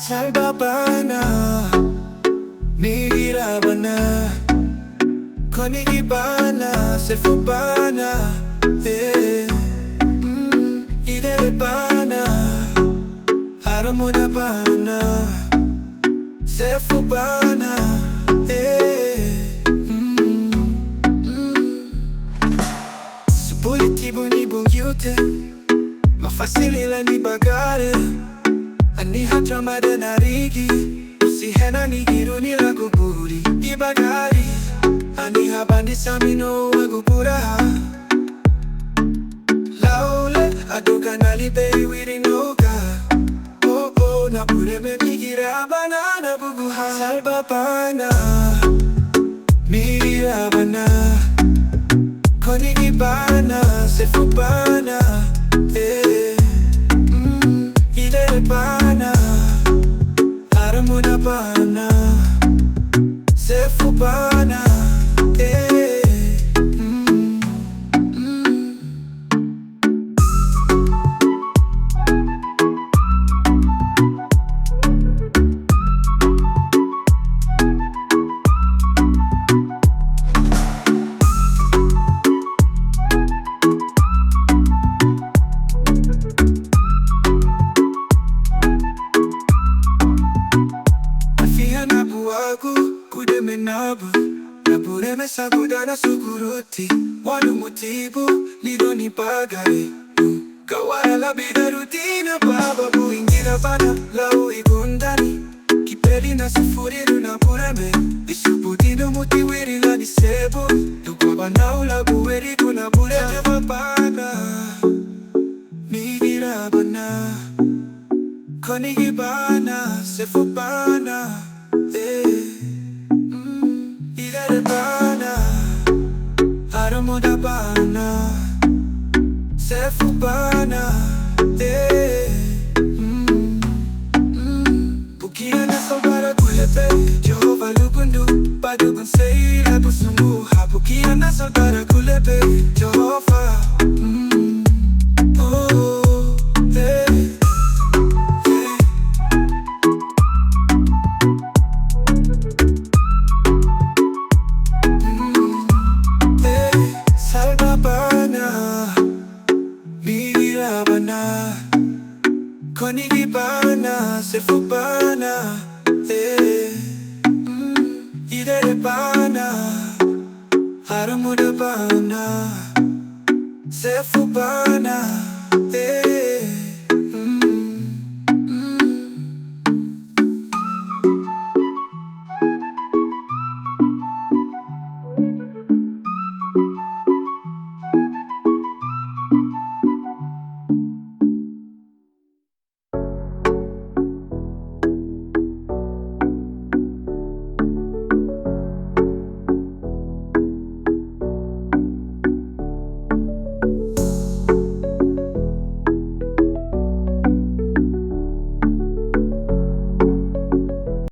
Salbabana, nihirabana, konigibana, sefubana, idelebana, haramudabana, sefubana, Supolitibo ni bungyute, mafasilila ni bagare, ani hatramada narigi, usihena ni giruni la guburi, ibagari, ani habandi samino wa guburaha. Laule, aduka nalibei wirinoga, oh oh, na pureme migirabana na bubuha. Salbabana, mirabana, konigibana, sefubana, idelebana, haramudabana, sefubana, kudeme nabu, napureme saguda na sukuruti, wanu mutibu, lido ni pagare. Kawara la bida rutina, baba buingira bana, lau igundani, kipeli na sufuriru na pureme, isuputido mutiwiri la disebu, tukwa na ula buweri kuna pureme babana, midira bana, konigibana, sefubana, idelebana, haramudabana, sefubana, bukia na sobara kulepe, Jehova lugundu, badugun seila busumuha. Bukia na sobara kulepe, Jehova, oh, Salbabana, mirabana, konigibana, sefubana, idelebana, haramudabana, sefubana.